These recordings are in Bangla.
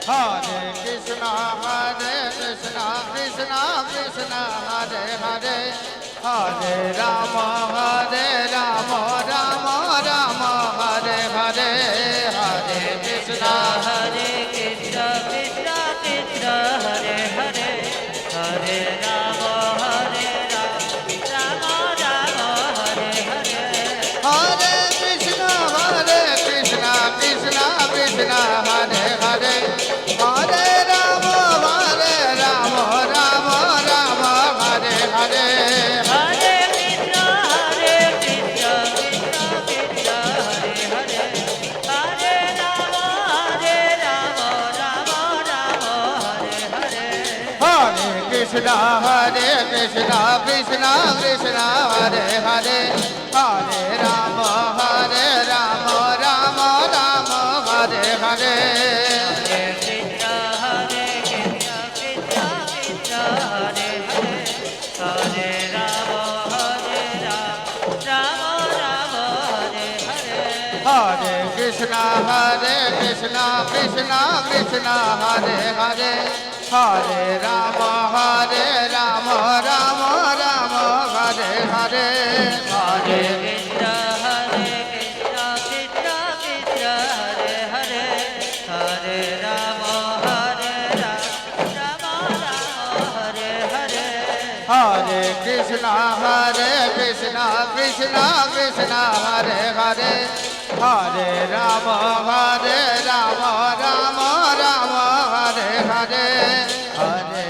Hare Krishna, Krishna Krishna, Hare Hare, Hare Rama, Rama Rama, Hare Hare, Hare Krishna, Krishna Krishna Krishna Hare Hare, Hare Rama Rama Rama, Hare Hare. Hare Krishna, Krishna Krishna, Hare Hare, Hare Rama, Rama Rama, Hare Hare. Hare Krishna Krishna Krishna Hare Hare, Hare Rama Rama Rama, Hare Hare. Hare Krishna, Krishna Krishna, Hare Hare, Hare Rama, Rama Rama, Hare Hare. Hare Krishna Krishna Krishna Hare Hare, Hare Rama Rama Rama, Hare Hare. Hare Krishna, Krishna Krishna, Hare Hare, Hare Rama, Rama Rama, Hare Hare. Hare Krishna Krishna Krishna Hare Hare, Hare Rama Rama Hare Hare. Hare Krishna, Krishna Krishna, Hare Hare, Hare Rama, Rama Hare Hare. Hare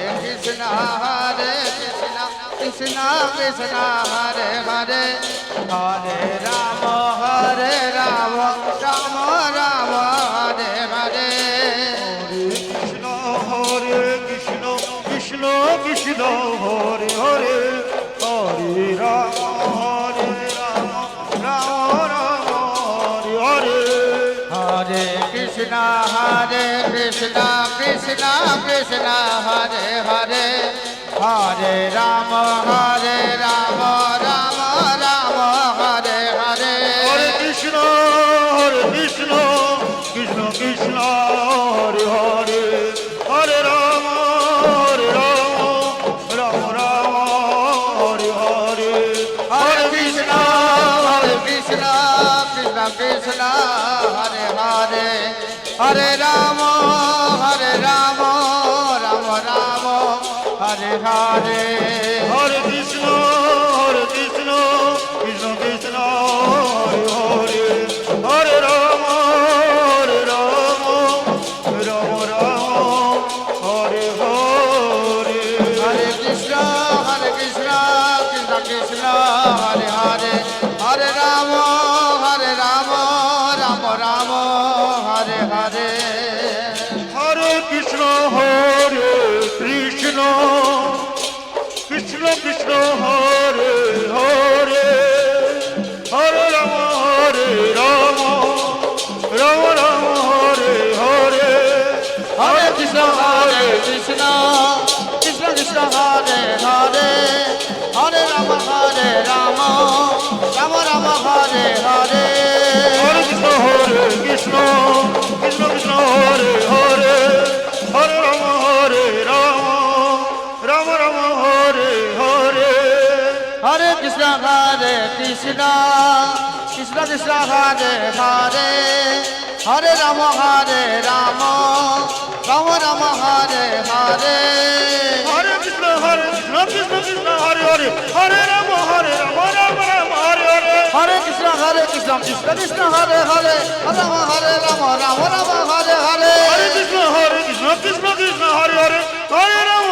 Krishna, Krishna Krishna, Hare Hare, Hare Rama, Rama Hare Hare. Krishna, Hare Krishna, Krishna Krishna, Hare Hare, Hare Rama, Rama Rama, Hare Hare. Hare Krishna, Krishna Krishna, Hare Hare, Hare Rama, Rama Rama, Hare Hare. Hare Krishna, Krishna Krishna, Hare Hare, Hare Rama, Rama Rama, Hare Hare. Hare Krishna, Krishna Krishna, Hare Hare, Hare Rama, Rama Rama, Hare Hare. Hare Krishna, Krishna Krishna, Hare Hare, Hare Rama, Rama Rama, Hare Hare. Hare Krishna, Krishna Krishna, Hare Hare, Hare Rama, Rama Rama, Hare Hare. Hare Krishna, Krishna Krishna Krishna, Hare Hare, Hare Rama, Rama Rama, Hare Hare. Hare Krishna, Krishna Krishna, Hare Hare, Hare Rama, Rama Rama, Hare Hare. Hare Krishna, Krishna Krishna, Hare Hare, Hare Rama, Rama Rama, Hare Hare. Hare Krishna, Krishna Krishna, Hare Hare, Hare Rama, Rama Rama, Hare Hare. Hare Krishna, Krishna Krishna, Hare Hare, Hare Rama, Rama Rama, Hare Hare. Hare Krishna, Krishna Krishna, Hare Hare, Hare Rama, Rama Rama, Hare Hare. Hare Krishna, Krishna Krishna, Hare Hare, Hare Rama,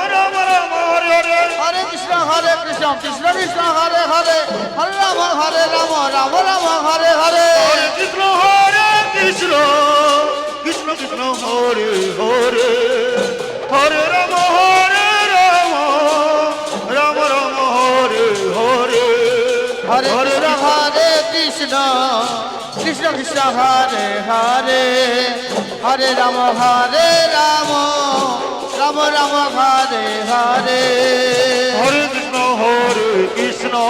Rama Rama, Hare Hare. Hare Krishna, Krishna Krishna, Hare Hare, Hare Rama, Rama Rama, Hare Hare. Hare Krishna, Krishna Krishna, Hare Hare, Hare Rama, Rama Rama, Hare Hare. Hare Krishna, Krishna Krishna, Hare Hare, Hare Rama, Rama Rama, Hare Hare. Hare Krishna,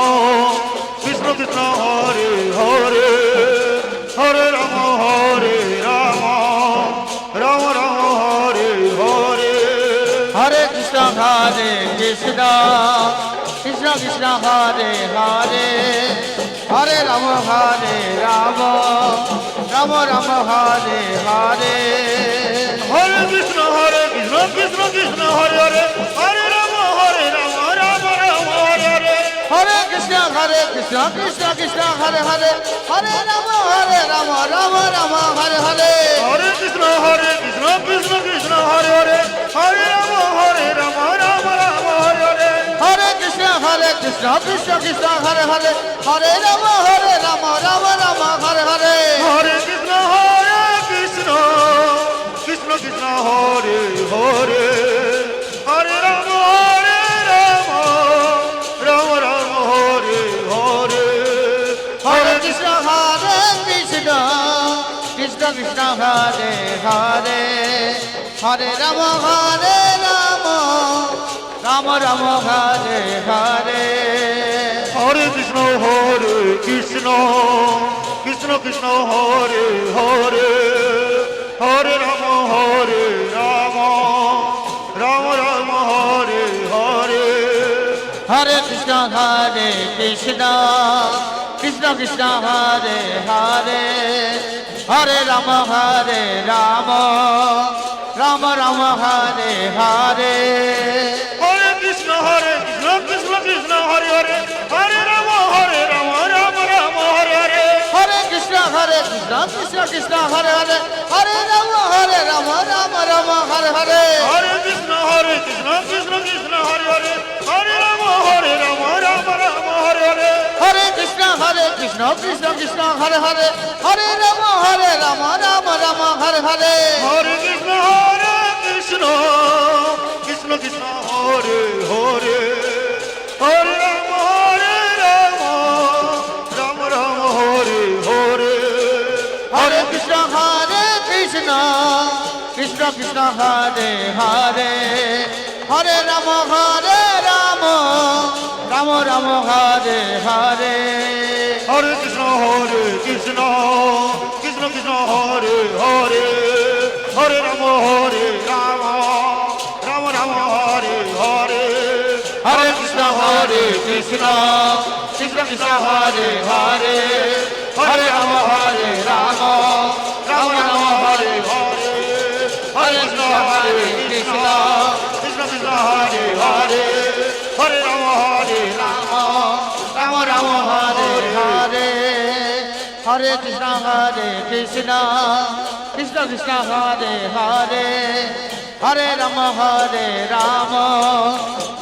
Krishna Krishna, Hare Hare, Hare Rama, Rama Rama Hare Krishna Hare Krishna Krishna Krishna Hare Hare Hare Rama Hare Rama Rama Rama Hare Hare Hare Krishna Krishna Krishna Hare Hare Hare Rama Rama Rama Hare Hare Hare Krishna Krishna Krishna Hare Hare Hare Rama Rama Rama Hare Hare Hare Krishna Krishna Krishna Hare Hare Hare Rama Rama Rama Hare Hare Hare Krishna Krishna Krishna Hare Hare Hare Rama Rama Rama Hare Hare Hare Krishna Krishna Krishna Hare Hare Hare Rama Rama Rama Hare Hare Hare Krishna Krishna Krishna Hare Hare Hare Rama Rama Rama Hare Hare Hare Krishna Krishna Krishna Hare Hare Hare Rama Rama Rama Hare Hare Hare Krishna Krishna Krishna Hare Hare Hare Rama Rama Rama Hare Hare Hare Krishna Krishna Hare Hare Hare Rama Rama Rama Hare Hare Hare Krishna Krishna Hare Hare Hare Rama Rama Rama Hare Hare Hare Krishna Krishna Hare Hare Hare Rama Rama Rama Hare Hare Hare Krishna Krishna Hare Hare Hare Rama Rama Rama Hare Hare Hare Krishna Krishna Hare Hare Hare Rama Rama Rama Hare Hare Hare Krishna Krishna Hare Hare Hare Rama Rama Rama Hare Hare Hare Krishna Krishna Hare Hare Hare Rama Rama Rama Hare Hare Hare Krishna Krishna Hare Hare Hare Rama Rama Rama Hare Hare Hare Krishna Krishna Hare Hare Hare Rama Rama Rama Hare Hare Hare Krishna Krishna Hare Hare Hare Rama Rama Rama Rama Hare Hare Hare Krishna Krishna Hare Hare Hare Rama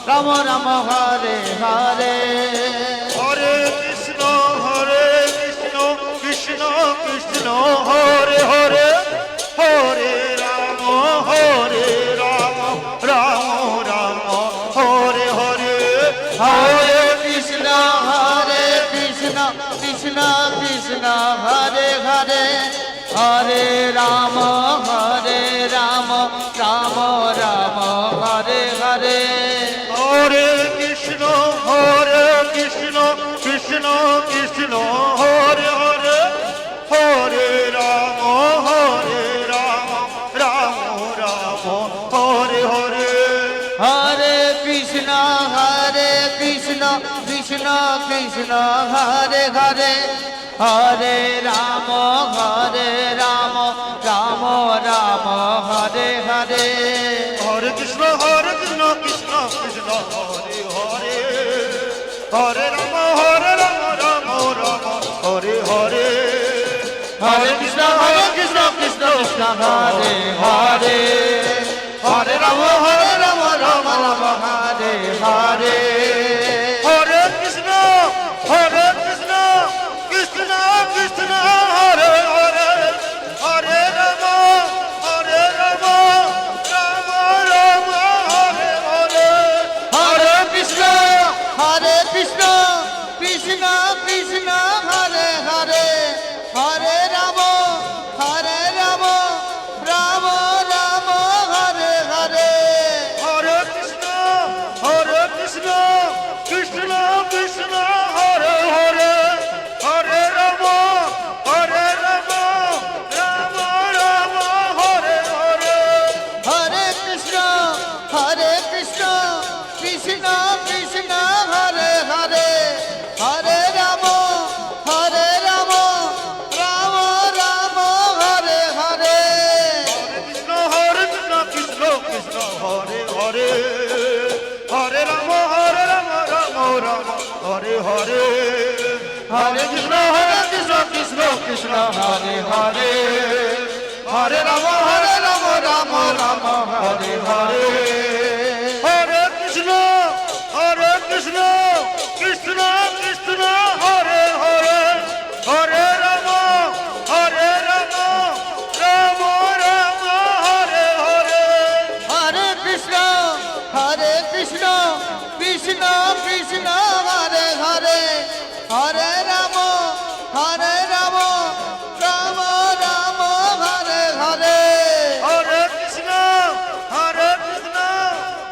Rama Rama Hare Hare Hare Krishna Krishna Hare Hare Hare Rama Rama Rama Hare Hare Hare Krishna Krishna Hare Hare Hare Rama Rama Rama Hare Hare Hare Krishna Krishna Hare Hare Hare Rama Rama Rama Hare Hare Hare Krishna Hare Hare Hare Rama Rama Hare Hare Hare Krishna Krishna Hare Hare Hare Rama Rama Rama Hare Hare Hare Krishna Krishna Hare Hare Hare Rama Rama Rama Hare Hare Hare Krishna Krishna Hare Hare Hare Rama Rama Rama Hare Hare Hare Krishna Hare Hare Krishna Krishna Krishna Hare Hare Hare Ram Ram Ram Hare Hare Hare Krishna Krishna Krishna Hare Hare Hare Ram Ram Ram Hare Hare Hare Krishna Krishna Krishna Hare Hare Hare Ram Ram Ram Hare Hare Hare Krishna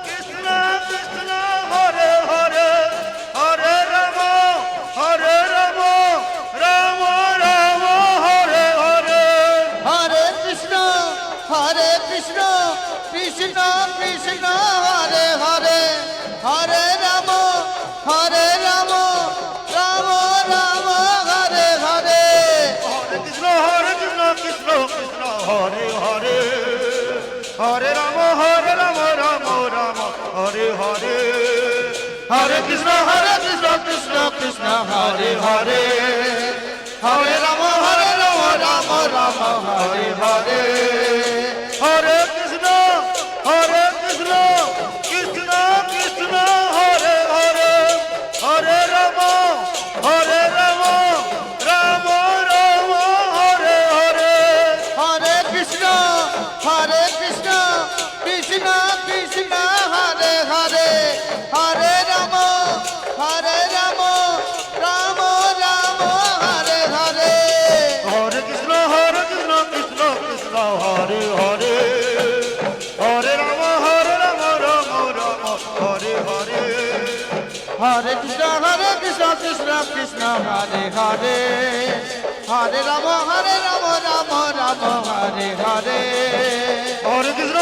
Krishna Krishna Hare Hare Hare Ram Ram Ram Hare Hare Hare Krishna Krishna Krishna Krishna Hare Hare Hare Ram Ram Ram Hare Hare Hare Krishna Krishna Krishna Hare Hare Hare Ram Ram Ram Hare Hare Hare Krishna Krishna Krishna Hare Hare Hare Ram Ram Ram Hare Hare Hare Krishna Krishna Krishna Hare Hare Hare Ram Ram Ram Hare Hare Hare Krishna Krishna Krishna Krishna Hare Hare Hare Ram Ram Ram Hare Hare Hare Krishna Krishna Krishna Hare Hare Hare Ram Ram Ram Hare Hare Hare Krishna Krishna Krishna Hare Hare Hare Ram Ram Ram Hare Hare Hare Krishna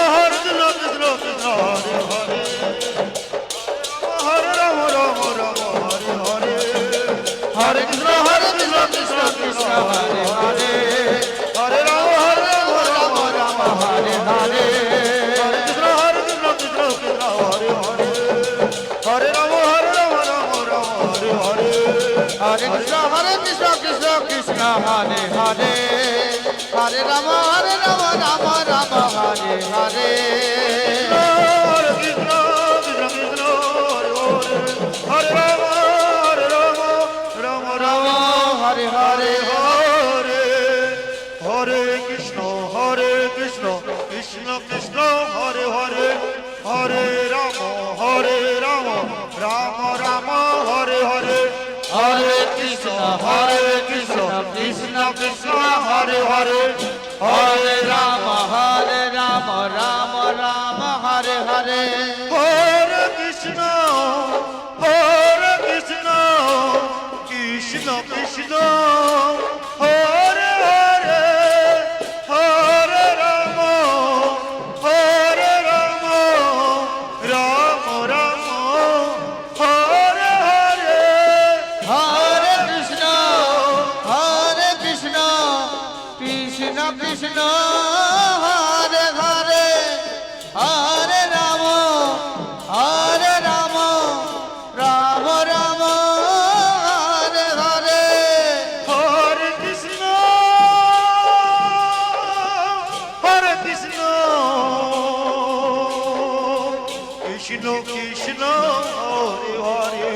Krishna Krishna Hare Hare Hare Ram Ram Hare Hare Hare Krishna Krishna Krishna Hare Hare Hare Ram Ram Ram Hare Hare Hare Krishna Krishna Krishna Hare Hare Hare Ram Ram Hare Hare Hare Krishna Krishna Krishna Hare Hare Hare Ram Ram Ram Hare Hare Hare Krishna Krishna Hare Hare Ram Ram Hare Hare Hare Hare Krishna Krishna Krishna Hare Hare Hare Ram Ram Ram Hare Hare Hare Krishna Krishna Krishna Hare Hare Hare Ram Ram Ram Hare Hare Hare Krishna Krishna Krishna Hare Hare Hare Ram Ram Ram Hare Hare Hare Krishna Krishna Krishna Hare Hare Hare Ram Ram Ram Hare Hare Hare Krishna Krishna Krishna Hare Hare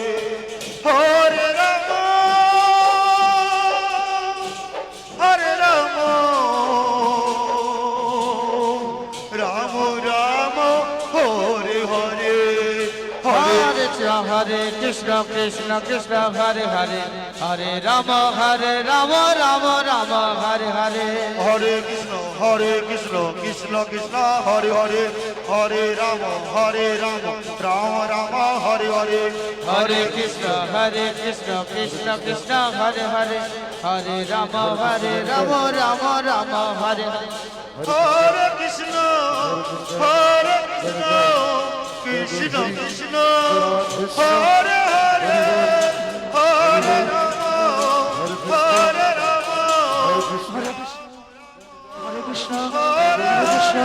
Hare Ram Ram Ram Hare Hare Hare Hare Krishna Krishna Hare Hare Hare Ram Ram Ram Hare Hare Hare Krishna Krishna Krishna Hare Hare Hare Ram Ram Ram Hare Hare Hare Krishna Krishna Krishna Hare Hare Hare Ram Ram Ram Hare Hare Hare Krishna Krishna Krishna Hare Hare Hare Ram হরে কৃষ্ণ হরে কৃষ্ণ হরে কৃষ্ণ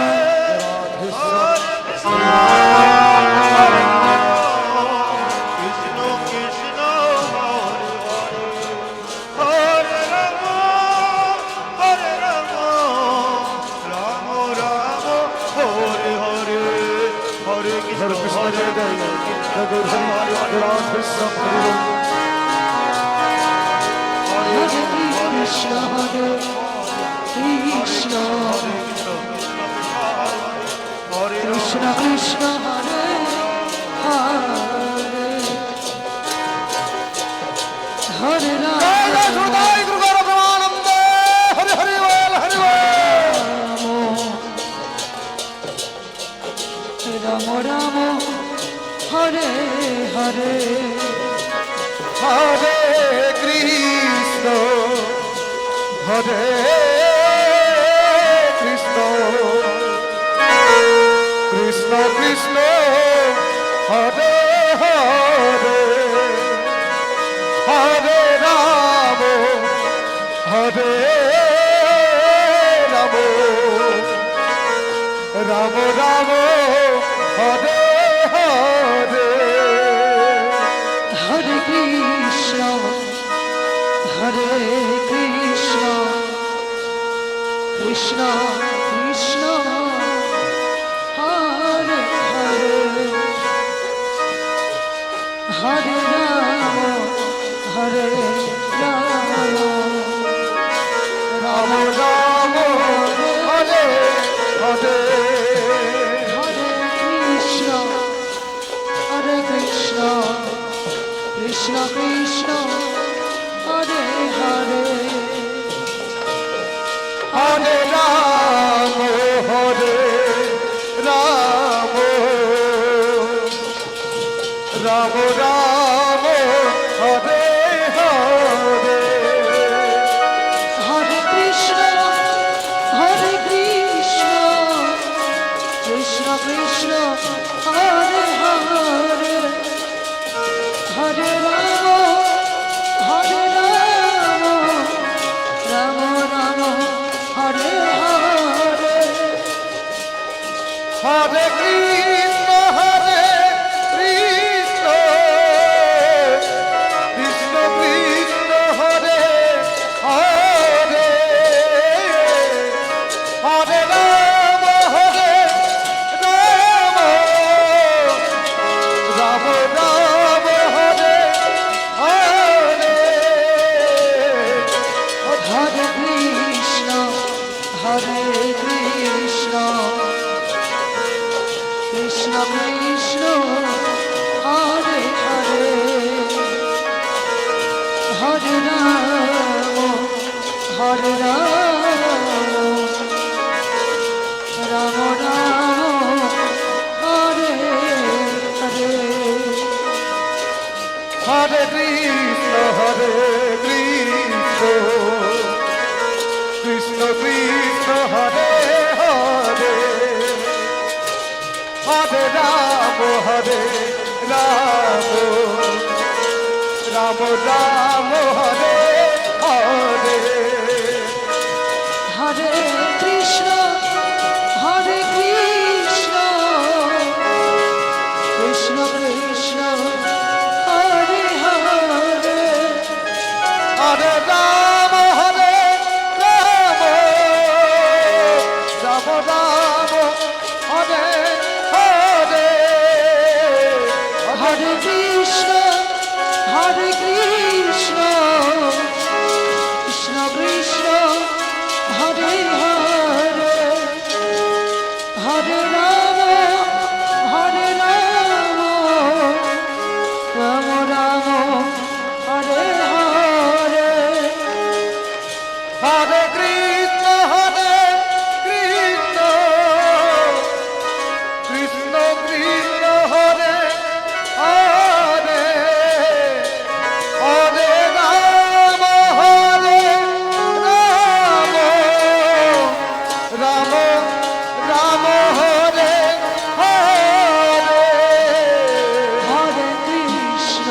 কৃষ্ণ কৃষ্ণ হরে হরে কৃষ্ণ জয় জয় জয় গৌর হরি হরে রাম কৃষ্ণ হরে হরে কৃষ্ণ হরে কৃষ্ণ কৃষ্ণ কৃষ্ণ হরে হরে হরে রাম জয় দুর্গা রঘুমানন্দ হরি হরি বল হরি বল রাম রাম হরে হরে হরে কৃষ্ণ হরে কৃষ্ণ কৃষ্ণ কৃষ্ণ হরে হরে হরে রাম হরে রাম রাম রাম হরে হরে হরে কৃষ্ণ হরে কৃষ্ণ কৃষ্ণ কৃষ্ণ হরে হরে হরে রাম হরে রাম রাম রাম হরে হরে হরে কৃষ্ণ কৃষ্ণ কৃষ্ণ হরে হরে হরে রাম হরে রাম রাম রাম হরে হরে হরে কৃষ্ণ কৃষ্ণ কৃষ্ণ হরে হরে হরে রাম রাম রাম হরে হরে হরে কৃষ্ণ কৃষ্ণ কৃষ্ণ কৃষ্ণ হরে হরে হরে রাম রাম রাম হরে হরে হরে কৃষ্ণ কৃষ্ণ কৃষ্ণ কৃষ্ণ হরে হরে হরে রাম রাম রাম হরে হরে হরে কৃষ্ণ কৃষ্ণ কৃষ্ণ হরে হরে হরে রাম রাম রাম হরে হরে হরে কৃষ্ণ কৃষ্ণ কৃষ্ণ হরে হরে হরে রাম রাম রাম হরে হরে হরে কৃষ্ণ কৃষ্ণ কৃষ্ণ হরে হরে হরে রাম রাম হরে হরে হরে কৃষ্ণ কৃষ্ণ কৃষ্ণ হরে হরে হরে রাম রাম রাম হরে হরে হরে কৃষ্ণ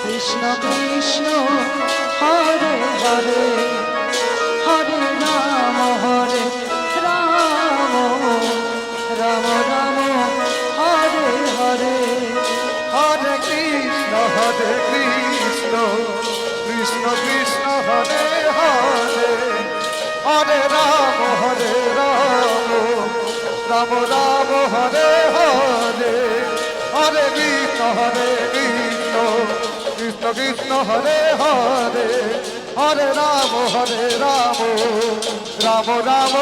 কৃষ্ণ কৃষ্ণ হরে হরে হরে রাম রাম রাম হরে হরে হরে কৃষ্ণ কৃষ্ণ কৃষ্ণ হরে হরে হরে রাম রাম রাম হরে হরে হরে কৃষ্ণ কৃষ্ণ কৃষ্ণ হরে হরে হরে রাম রাম রাম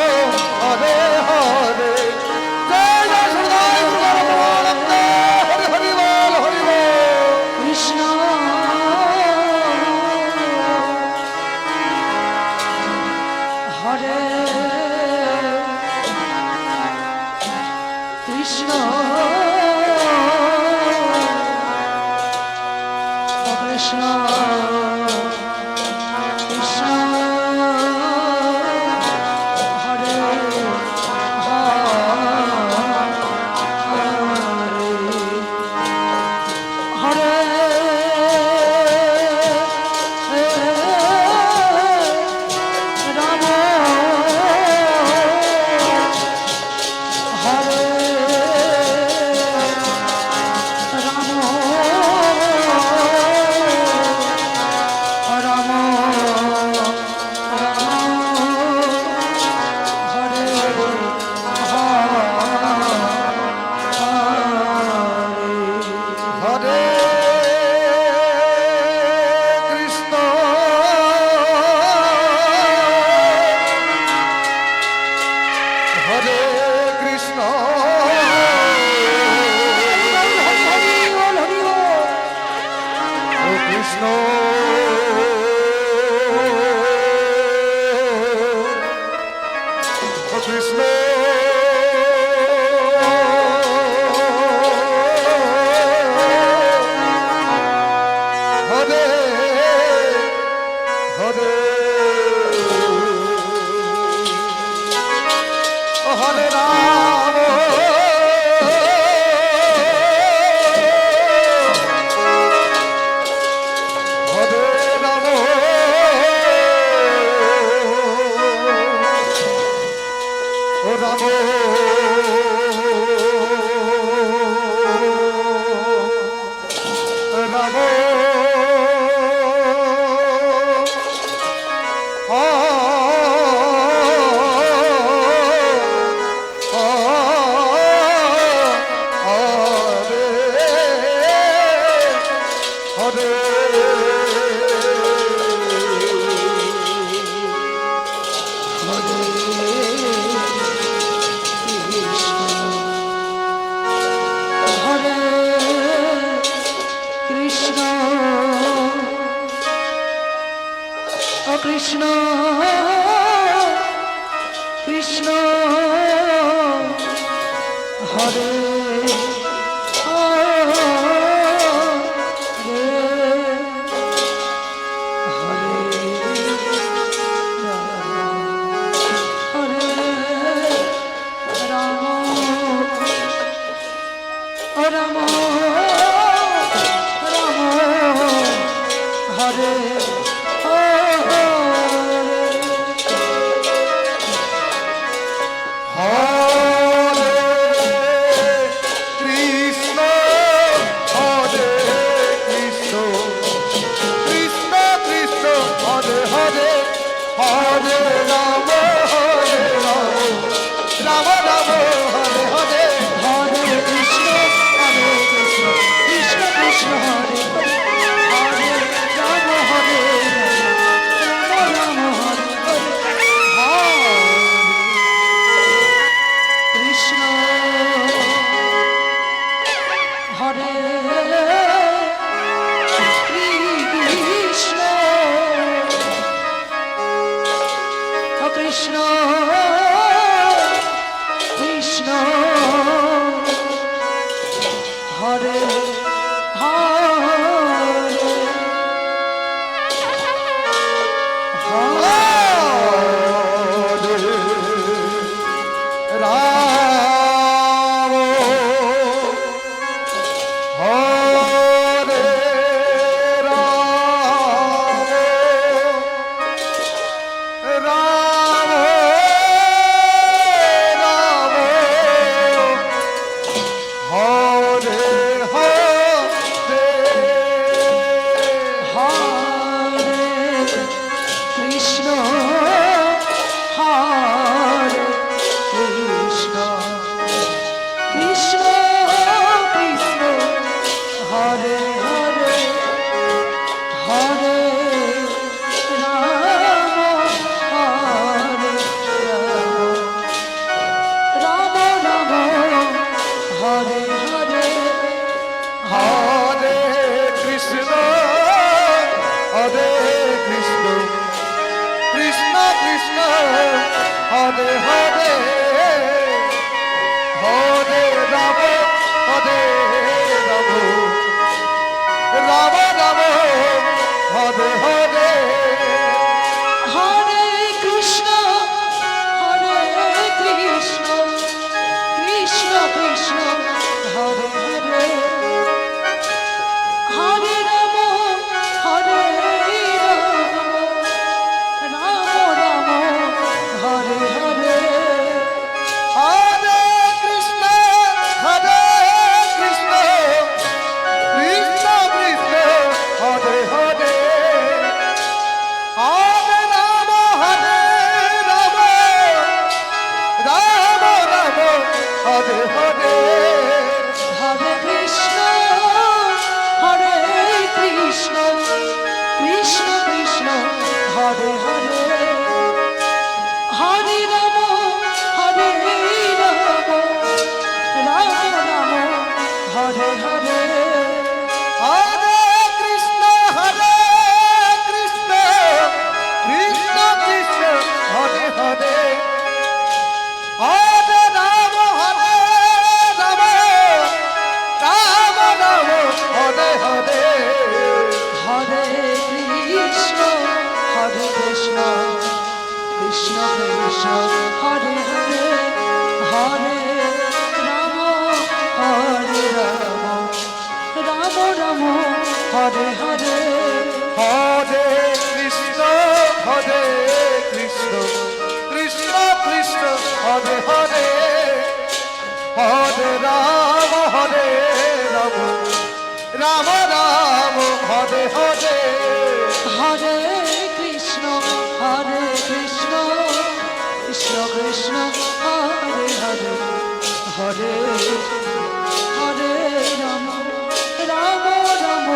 হরে হরে জয় জয় সদাই সদানন্দ হরি হরি বল হরি বল কৃষ্ণ হরে কৃষ্ণ কৃষ্ণ কৃষ্ণ হরে হরে রাম হরে রাম রাম হরে হরে কৃষ্ণ হরে কৃষ্ণ ও কৃষ্ণ ও কৃষ্ণ হরে হরে হরে রাম হরে রাম ও রাম রাম হরে কৃষ্ণ ও কৃষ্ণ কৃষ্ণ হরে রাম রাম হরে কৃষ্ণ হরে কৃষ্ণ কৃষ্ণ কৃষ্ণ হরে হরে হরে রাম রাম রাম হরে হরে হরে কৃষ্ণ কৃষ্ণ কৃষ্ণ হরে হরে রাম হরে রাম রাম হরে কৃষ্ণ হরে কৃষ্ণ কৃষ্ণ কৃষ্ণ হরে হরে রাম হরে রাম রাম হরে হরে হরে রাম হরে রাম রাম রাম হরে হরে হরে কৃষ্ণ হরে কৃষ্ণ কৃষ্ণ কৃষ্ণ হরে হরে হরে রাম হরে রাম রাম রাম হরে হরে হরে কৃষ্ণ হরে কৃষ্ণ কৃষ্ণ কৃষ্ণ হরে হরে হরে রাম হরে রাম রাম রাম হরে হরে হরে কৃষ্ণ হরে কৃষ্ণ কৃষ্ণ কৃষ্ণ হরে হরে হরে রাম হরে রাম রাম রাম হরে হরে হরে কৃষ্ণ হরে কৃষ্ণ কৃষ্ণ কৃষ্ণ হরে হরে হরে রাম হরে রাম রাম রাম হরে হরে হরে কৃষ্ণ হরে কৃষ্ণ কৃষ্ণ কৃষ্ণ হরে হরে হরে রাম হরে রাম রাম রাম হরে হরে হরে কৃষ্ণ হরে কৃষ্ণ কৃষ্ণ কৃষ্ণ হরে হরে হরে রাম রাম রাম হরে হরে হরে কৃষ্ণ হরে কৃষ্ণ কৃষ্ণ কৃষ্ণ হরে হরে হরে হরে রাম রাম রাম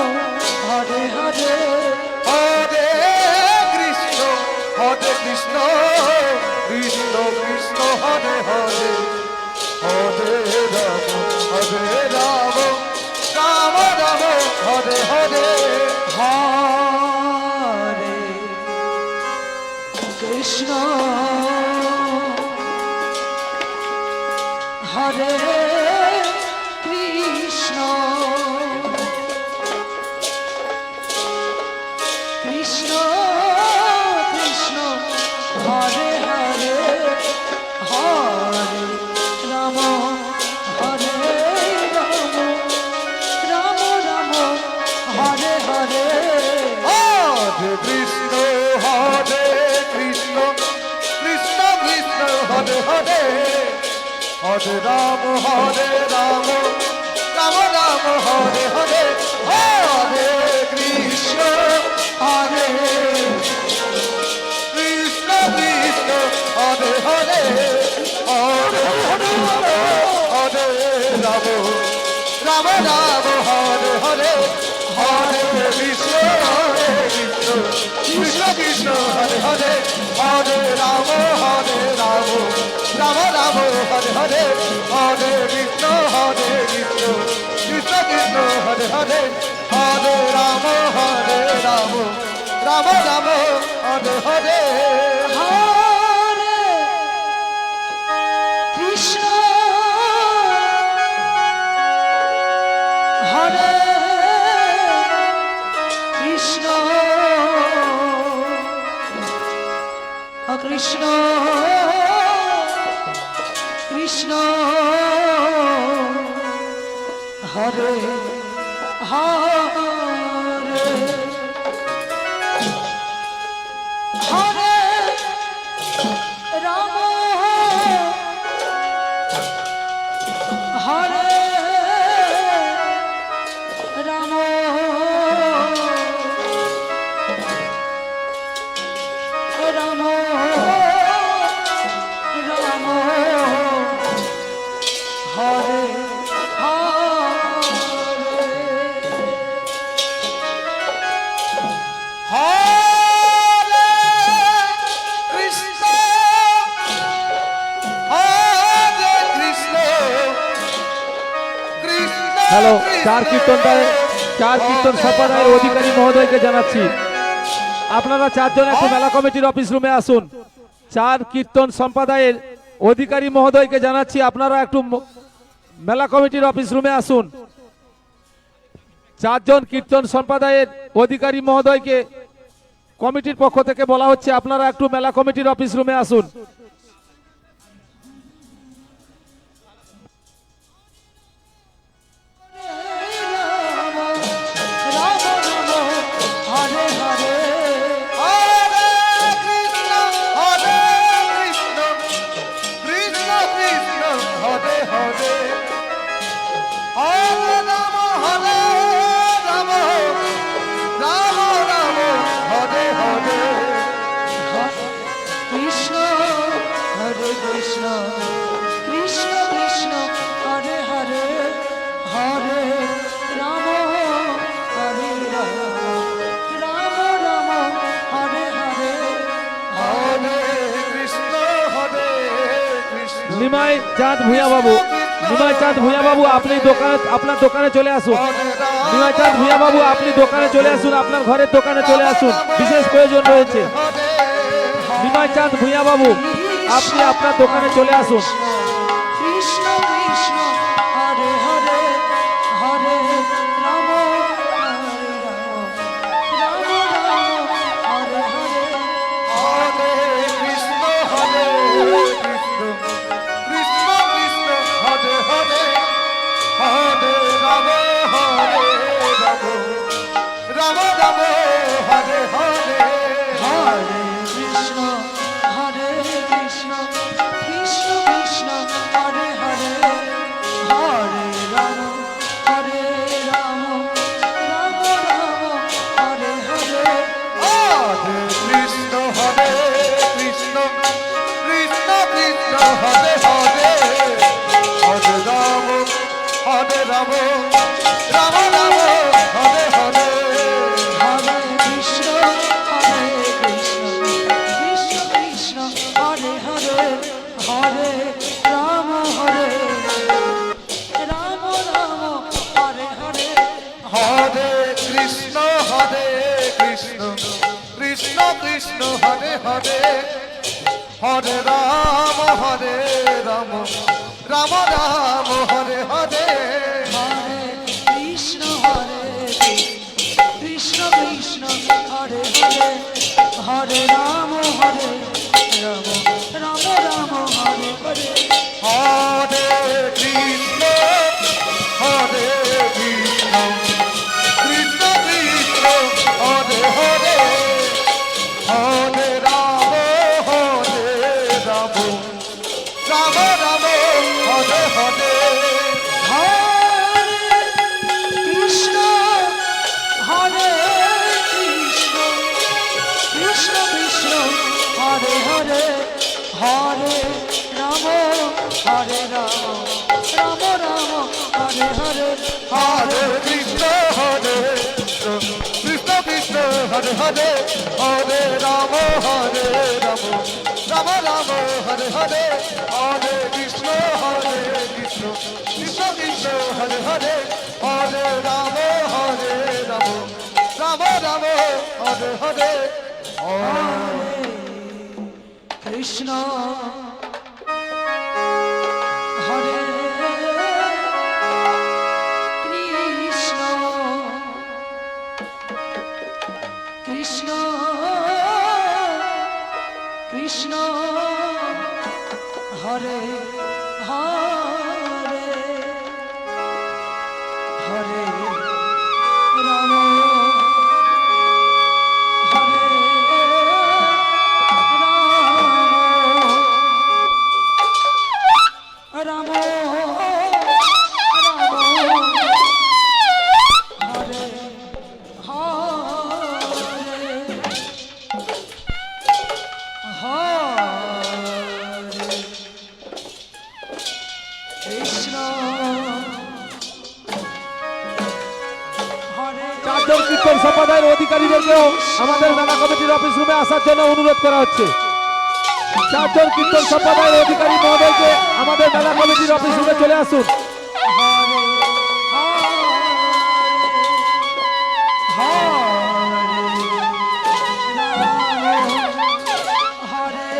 হরে হরে হরে কৃষ্ণ কৃষ্ণ কৃষ্ণ কৃষ্ণ হরে হরে হরে রাম রাম রাম রাম হরে হরে হরে কৃষ্ণ হরে কৃষ্ণ কৃষ্ণ কৃষ্ণ হরে হরে হরে রাম হরে রাম রাম রাম হরে হরে হরে কৃষ্ণ কৃষ্ণ কৃষ্ণ কৃষ্ণ হরে হরে হরে রাম রাম রাম হরে হরে হরে কৃষ্ণ হরে কৃষ্ণ কৃষ্ণ হরে হরে হরে হরে হরে রাম রাম রাম হরে হরে হরে কৃষ্ণ কৃষ্ণ কৃষ্ণ হরে হরে হরে রাম রাম রাম হরে হরে হরে কৃষ্ণ কৃষ্ণ কৃষ্ণ কৃষ্ণ হরে হরে হরে রাম রাম রাম রাম হরে হরে হরে কৃষ্ণ হরে কৃষ্ণ কৃষ্ণ কৃষ্ণ হরে হরে হরে রাম হরে রাম রাম রাম হরে হরে কৃষ্ণ কৃষ্ণ কৃষ্ণ হ্যালো, চার কীর্তন সম্প্রদায়ের অধিকারী মহোদয়কে জানাচ্ছি, আপনারা চারজন একটু মেলা কমিটির অফিস রুমে আসুন। চার কীর্তন সম্প্রদায়ের অধিকারী মহোদয়কে জানাচ্ছি আপনারা একটু মেলা কমিটির অফিস রুমে আসুন। চারজন কীর্তন সম্প্রদায়ের অধিকারী মহোদয়কে কমিটির পক্ষ থেকে বলা হচ্ছে আপনারা একটু মেলা কমিটির অফিস রুমে আসুন। কৃষ্ণ হরে কৃষ্ণ কৃষ্ণ কৃষ্ণ হরে হরে হরে রাম হরে রাম রাম রাম হরে হরে হরে কৃষ্ণ হরে কৃষ্ণ। নিমাই চাঁদ ভূঁইয়া বাবু, নিমাই চাঁদ ভূঁইয়া বাবু আপনি আপনার দোকানে চলে আসুন। নিমাই চাঁদ ভূঁইয়া বাবু আপনি দোকানে চলে আসুন, আপনার ঘরের দোকানে চলে আসুন, বিশেষ প্রয়োজন রয়েছে। নিমাই চাঁদ ভূঁইয়া বাবু আপনি আপনার দোকানে চলে আসুন। কৃষ্ণ কৃষ্ণ হরে হরে হরে রাম হরে রাম রাম রাম হরে হরে হরে কৃষ্ণ হরে কৃষ্ণ কৃষ্ণ কৃষ্ণ হরে হরে হরে রাম রাম রাম হরে হরে হরে কৃষ্ণ হরে কৃষ্ণ কৃষ্ণ কৃষ্ণ হরে হরে হরে রাম রাম রাম হরে হরে হরে কৃষ্ণ হরে কৃষ্ণ কৃষ্ণ কৃষ্ণ হরে হরে হরে রাম রাম রাম হরে হরে হরে কৃষ্ণ হরে কৃষ্ণ কৃষ্ণ কৃষ্ণ হরে হরে হরে রাম রাম হরে হরে হরে কৃষ্ণ কৃষ্ণ কৃষ্ণ হরে হরে হরে রাম রাম রাম হরে হরে হরে কৃষ্ণ কৃষ্ণ কৃষ্ণ হরে হরে হরে রাম রাম রাম হরে হরে হরে কৃষ্ণ কৃষ্ণ কৃষ্ণ কৃষ্ণ হরে হরে হরে রাম রাম রাম হরে হরে হরে কৃষ্ণ কৃষ্ণ কৃষ্ণ হরে হরে হরে রাম রাম রাম হরে হরে হরে কৃষ্ণ কৃষ্ণ কৃষ্ণ হরে হরে হরে রাম রাম রাম হরে হরে হরে কৃষ্ণ কৃষ্ণ কৃষ্ণ কৃষ্ণ হরে হরে হরে রাম রাম রাম হরে হরে কৃষ্ণ হরে কৃষ্ণ কৃষ্ণ কৃষ্ণ হরে হরে হরে রাম রাম হরে হরে কৃষ্ণ হরে চারজন কীর্তন সম্প্রদায়ের অধিকারীদেরকেও আমাদের মেলা কমিটির অফিস রুমে আসার জন্য অনুরোধ করা হচ্ছে। চারজন কীর্তন সম্প্রদায়ের অধিকারী মহোদয়কে আমাদের মেলা কমিটির অফিস রুমে চলে আসুন। হরে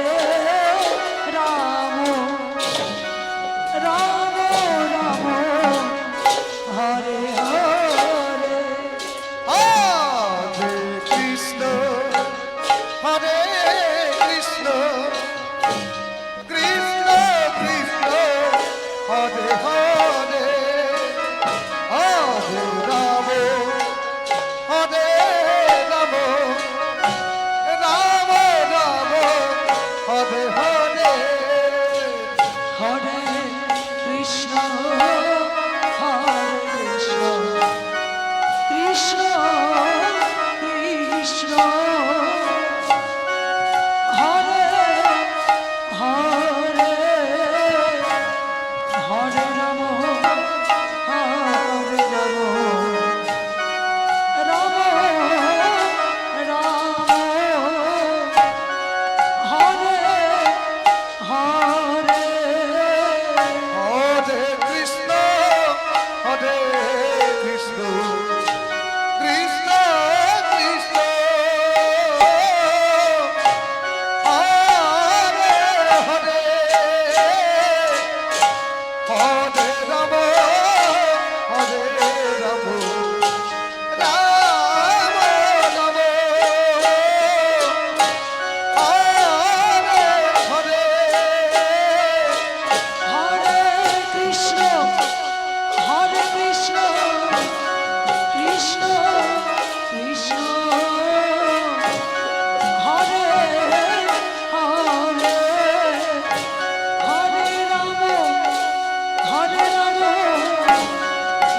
হরে কৃষ্ণ হরে কৃষ্ণ কৃষ্ণ কৃষ্ণ হরে হরে হরে রাম হরে রাম রাম রাম হরে হরে হরে কৃষ্ণ হরে কৃষ্ণ কৃষ্ণ কৃষ্ণ হরে হরে হরে রাম হরে রাম রাম রাম হরে হরে হরে কৃষ্ণ কৃষ্ণ কৃষ্ণ হরে হরে হরে রাম হরে রাম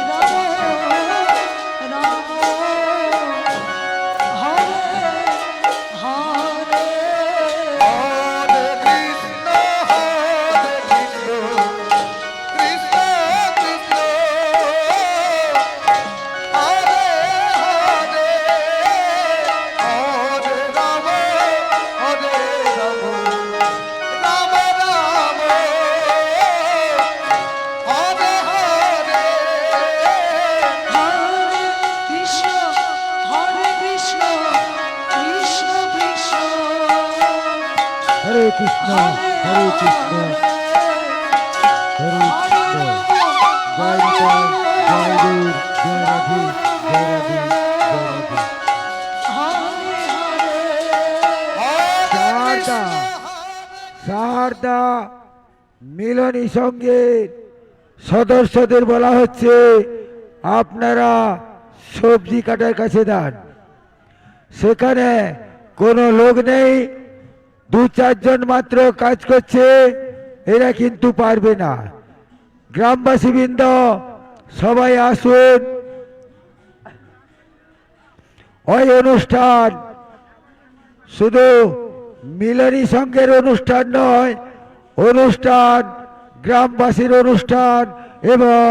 রাম রাম হরে হরে হরে কৃষ্ণ কৃষ্ণ কৃষ্ণ হরে হরে হরে রাম হরে রাম রাম রাম হরে হরে হরে কৃষ্ণ কৃষ্ণ কৃষ্ণ কৃষ্ণ হরে কৃষ্ণ হরে কৃষ্ণ হরে কৃষ্ণ জয় নিতাই জয় গৌর জয় রাধে জয় রাধে জয় রাধে শারদা শারদা মিলনী সঙ্গের সদস্যদের বলা হচ্ছে আপনারা সবজি কাটার কাছে দান। সেখানে কোনো লোক নেই, দু চারজন মাত্র কাজ করছে, এরা কিন্তু পারবে না। গ্রামবাসীবৃন্দ সবাই আসুন। ওই অনুষ্ঠান শুধু মিলনী সংঘের অনুষ্ঠান নয়, অনুষ্ঠান গ্রামবাসীর অনুষ্ঠান এবং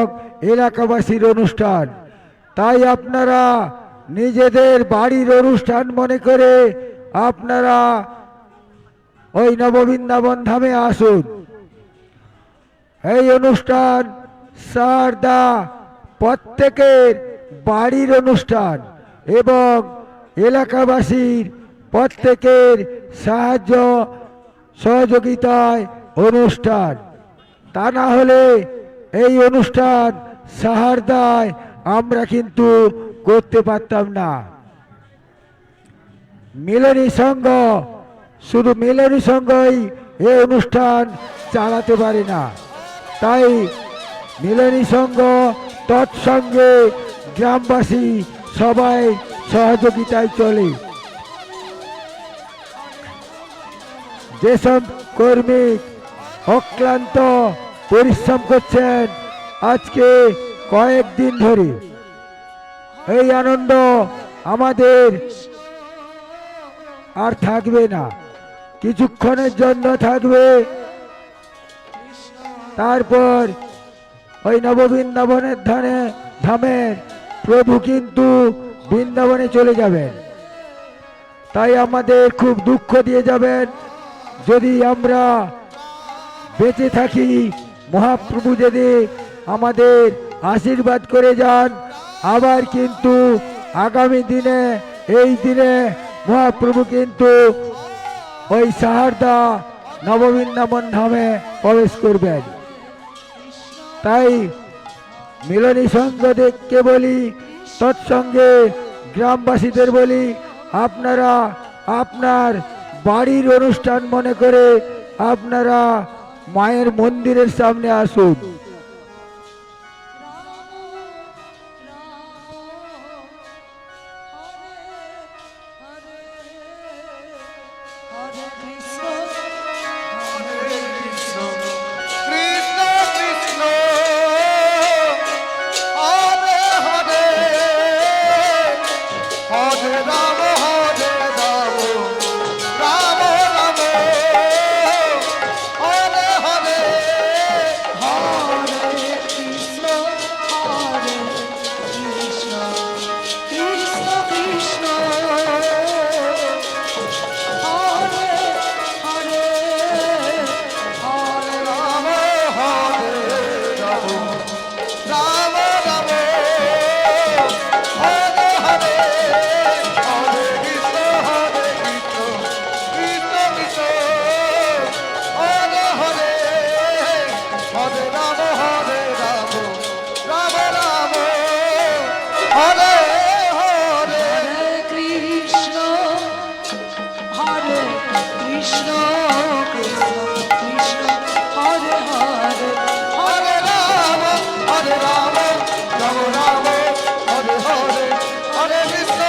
এলাকাবাসীর অনুষ্ঠান। তাই আপনারা নিজেদের বাড়ির অনুষ্ঠান মনে করে আপনারা ওই নববৃন্দাবন ধামে আসুন। এই অনুষ্ঠান শারদা প্রত্যেকের বাড়ির অনুষ্ঠান এবং এলাকাবাসীর প্রত্যেকের সাহায্য সহযোগিতায় অনুষ্ঠান। তা না হলে এই অনুষ্ঠান শারদায় আমরা কিন্তু করতে পারতাম না। মিলনী সংঘ শুধু মিলনী সংঘই এই অনুষ্ঠান চালাতে পারে না। তাই মিলনী সংঘ তৎসঙ্গে গ্রামবাসী সবাই সহযোগিতায় চলে। যেসব কর্মী অক্লান্ত পরিশ্রম করছেন আজকে কয়েকদিন ধরে, এই আনন্দ আমাদের আর থাকবে না, কিছুক্ষণের জন্য থাকবে। তারপর ওই নববৃন্দাবনের ধামের প্রভু কিন্তু বৃন্দাবনে চলে যাবেন। তাই আমাদের খুব দুঃখ দিয়ে যাবেন যদি আমরা বেঁচে থাকি। মহাপ্রভু যদি আমাদের আশীর্বাদ করে যান, আবার কিন্তু আগামী দিনে এই দিনে মহাপ্রভু কিন্তু ওই শারদা নববৃন্দাবন ধামে প্রবেশ করবেন। তাই মিলনী সংঘকে বলি, তৎসঙ্গে গ্রামবাসীদের বলি, আপনারা আপনার বাড়ির অনুষ্ঠান মনে করে আপনারা মায়ের মন্দিরের সামনে আসুন। হরে কৃষ্ণ হরে কৃষ্ণ কৃষ্ণ কৃষ্ণ হরে হরে হরে রাম হরে রাম রাম রাম হরে হরে হরে কৃষ্ণ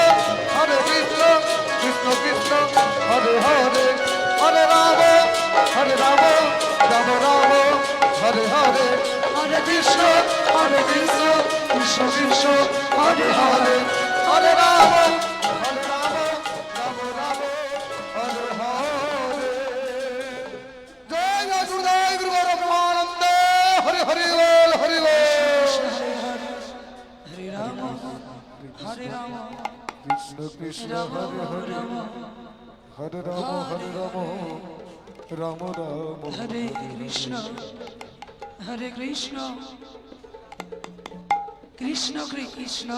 কৃষ্ণ কৃষ্ণ হরে হরে হরে রাম রাম রাম হরে হরে হরে কৃষ্ণ কৃষ্ণ কৃষ্ণ হরে হরে হরে রাম রাম রাম হরে হরে জয় গুরুদেব গুরু ব্রহ্মানন্দ হরি হরি বল হরি বল হরে রাম হরে রাম কৃষ্ণ কৃষ্ণ হরে হরে হরে রাম রাম রাম হরে কৃষ্ণ কৃষ্ণ কৃষ্ণ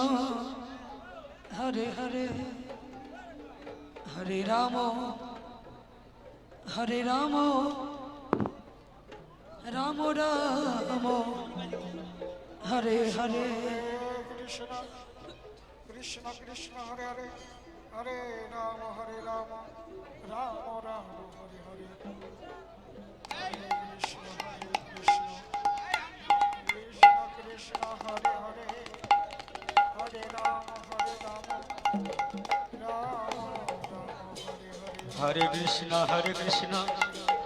হরে হরে হরে রাম রাম রাম হরে হরে কৃষ্ণ কৃষ্ণ কৃষ্ণ হরে হরে হরে রাম রাম রাম হরে হরে হরে কৃষ্ণ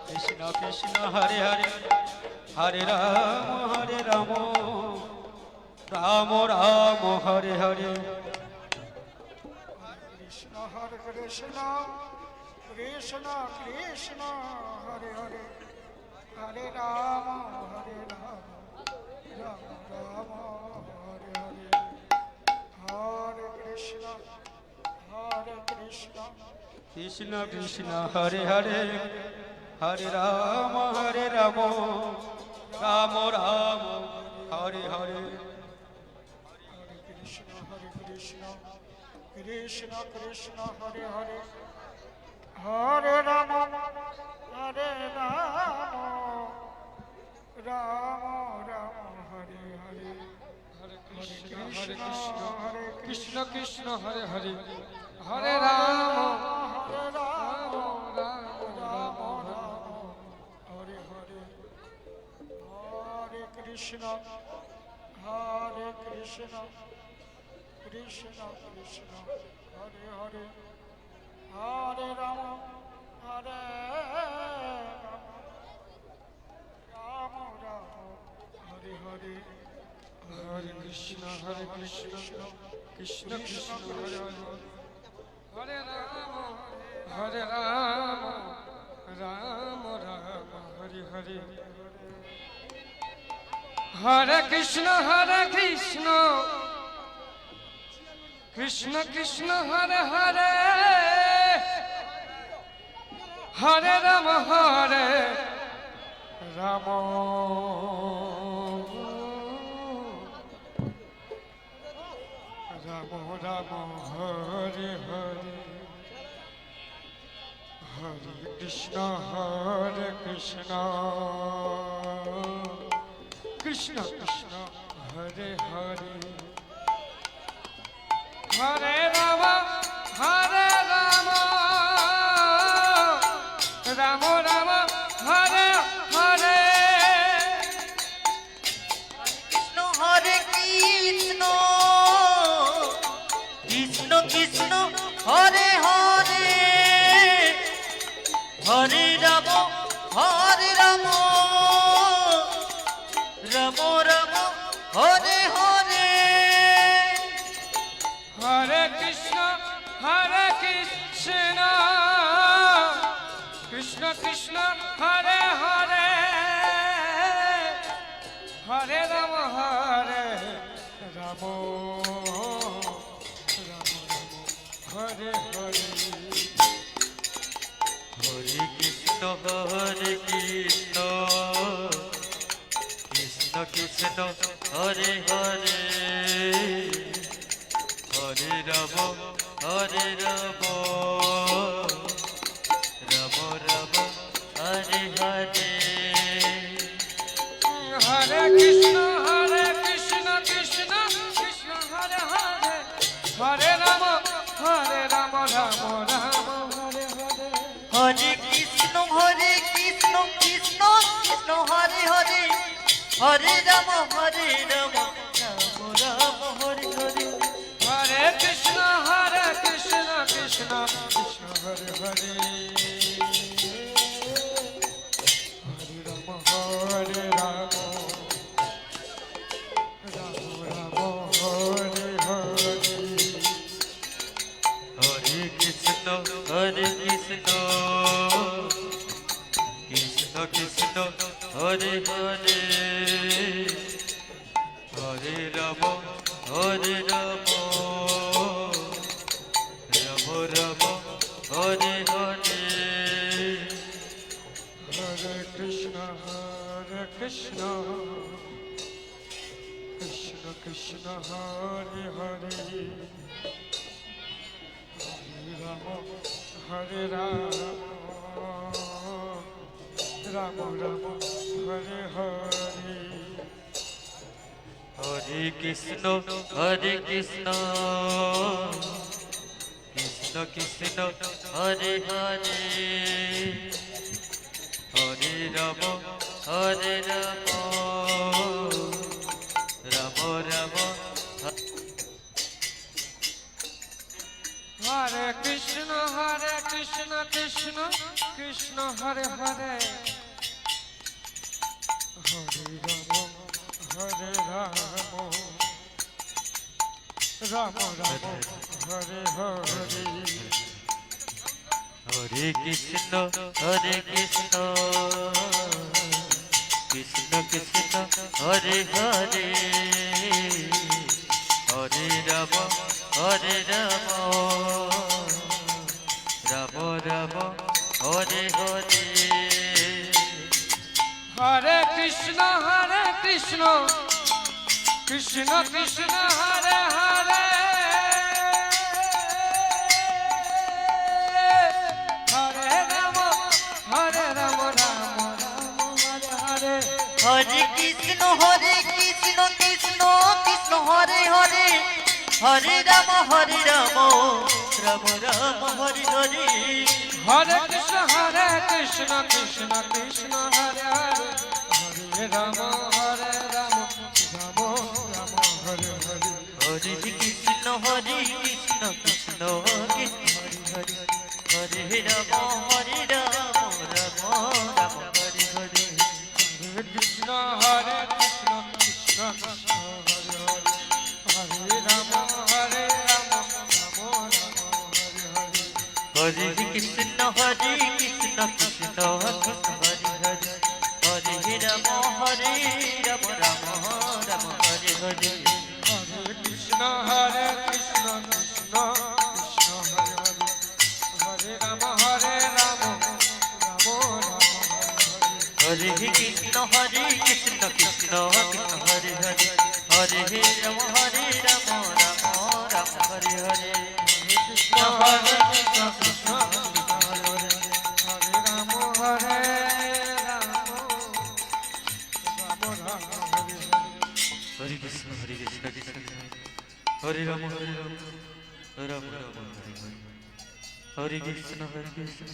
কৃষ্ণ কৃষ্ণ হরে হরে হরে রাম রাম রাম হরে হরে হরে কৃষ্ণ কৃষ্ণ কৃষ্ণ হরে হরে হরে রাম রাম রাম হরে হরে কৃষ্ণ হরে কৃষ্ণ কৃষ্ণ কৃষ্ণ হরে হরে হরে রাম রাম রাম হরে হরে হরে কৃষ্ণ কৃষ্ণ কৃষ্ণ হরে হরে হরে রাম রাম রাম হরে হরে কৃষ্ণ কৃষ্ণ কৃষ্ণ হরে হরে হরে রাম রাম রাম হরে হরে হরে কৃষ্ণ কৃষ্ণ কৃষ্ণ হরে হরে হরে রাম হরে রাম রাম হরে হরে হরে কৃষ্ণ কৃষ্ণ কৃষ্ণ হরে হরে হরে রাম রাম হরে হরে হরে কৃষ্ণ কৃষ্ণ কৃষ্ণ হরে হরে হরে রাম রাম রাম হরে হরে হরে কৃষ্ণ কৃষ্ণ কৃষ্ণ হরে হরে হরে রাম রাম রাম হরে হরে হরে কৃষ্ণ কৃষ্ণ কৃষ্ণ কৃষ্ণ হরে হরে হরে রাম রাম রাম হরে হরে কৃষ্ণ হরে কৃষ্ণ কৃষ্ণ কৃষ্ণ হরে হরে হরে রাম রাম রাম হরে হরে হরে কৃষ্ণ কৃষ্ণ কৃষ্ণ হরে হরে হরে রাম রাম হরে হরে হরে কৃষ্ণ কৃষ্ণ কৃষ্ণ হরে হরে হরে রাম রাম রাম হরে হরে হরে কৃষ্ণ কৃষ্ণ কৃষ্ণ হরে হরে হরে রাম রাম রাম হরে হরে হরে কৃষ্ণ হরে রাম হরে রাম রাম রাম হরে হরে হরে কৃষ্ণ কৃষ্ণ কৃষ্ণ হরে হরে হরে রাম রাম রাম হরে হরে হরে কৃষ্ণ কৃষ্ণ কৃষ্ণ হরে হরে হরে রাম হরে রাম রাম রাম হরে হরে হরে কৃষ্ণ কৃষ্ণ কৃষ্ণ হরে হরে হরে রাম রাম রাম হরে হরে হরে কৃষ্ণ কৃষ্ণ কৃষ্ণ হরে হরে হরে রাম রাম রাম হরে কৃষ্ণ কৃষ্ণ কৃষ্ণ হরে হরে হরে রাম রাম রাম হরে হরে হরে কৃষ্ণ কৃষ্ণ কৃষ্ণ হরে হরে হরে রাম রাম রাম হরে হরে হরে কৃষ্ণ কৃষ্ণ কৃষ্ণ হরে হরে হরে রাম রাম রাম হরে হরে হরে কৃষ্ণ কৃষ্ণ কৃষ্ণ হরে হরে হরে রাম রাম রাম হরে হরে হরে কৃষ্ণ কৃষ্ণ কৃষ্ণ হরে হরে হরে রাম রাম রাম হরে হরে হরে কৃষ্ণ কৃষ্ণ কৃষ্ণ হরে হরে হরে রাম রাম রাম হরে হরে হরে কৃষ্ণ কৃষ্ণ কৃষ্ণ হরে হরে হরে রাম রাম রাম হরে হরে হরে কৃষ্ণ কৃষ্ণ কৃষ্ণ হরে হরে হরে রাম রাম রাম হরে হরে হরে কৃষ্ণ কৃষ্ণ কৃষ্ণ হরে হরে হরে রাম রাম রাম হরে কৃষ্ণ কৃষ্ণ কৃষ্ণ হরে হরে হরে রাম রাম রাম হরে হরে কৃষ্ণ কৃষ্ণ কৃষ্ণ হরে হরে হরে রাম রাম রাম হরে হরে হরে কৃষ্ণ কৃষ্ণ হরে রাম রাম রাম হরে হরে হরে কৃষ্ণ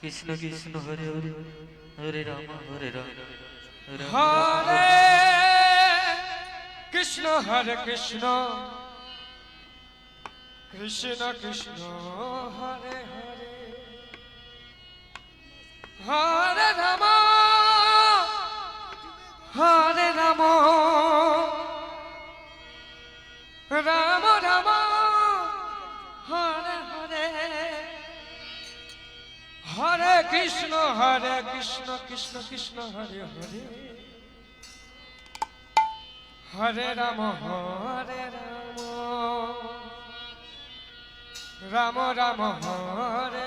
কৃষ্ণ কৃষ্ণ হরে হরে হরে রাম রাম হরে কৃষ্ণ কৃষ্ণ কৃষ্ণ হরে হরে হরে রাম রাম রাম হরে হরে হরে কৃষ্ণ কৃষ্ণ কৃষ্ণ হরে হরে হরে রাম রাম রাম হরে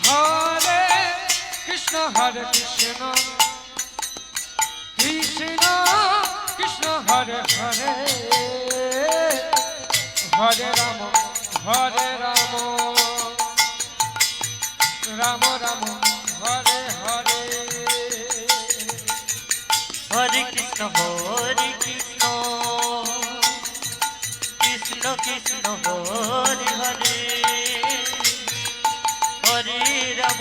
হরে হরে কৃষ্ণ কৃষ্ণ কৃষ্ণ হরে হরে হরে রাম রাম রাম হরে হরে হরে কৃষ্ণ কৃষ্ণ কৃষ্ণ হরে হরে হরে রাম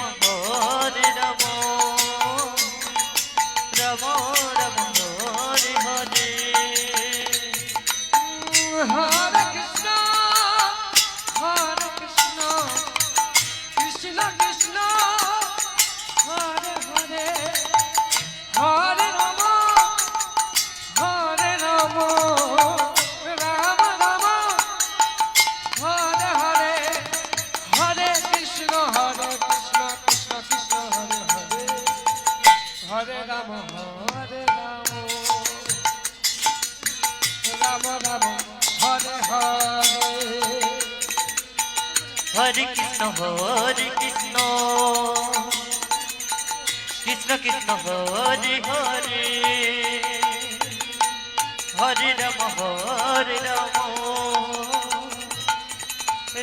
হরে রাম রাম রাম হরে হরে হরে কৃষ্ণ কৃষ্ণ কৃষ্ণ হরে হরে হরে রাম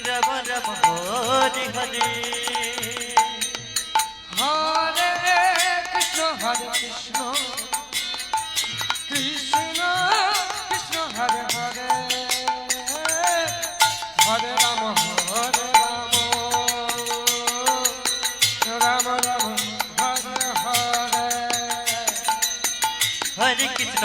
রাম রাম হরে হরে হরে কৃষ্ণ কৃষ্ণ কৃষ্ণ হরে হরে হরে রাম রাম রাম হরে হরে হরে কৃষ্ণ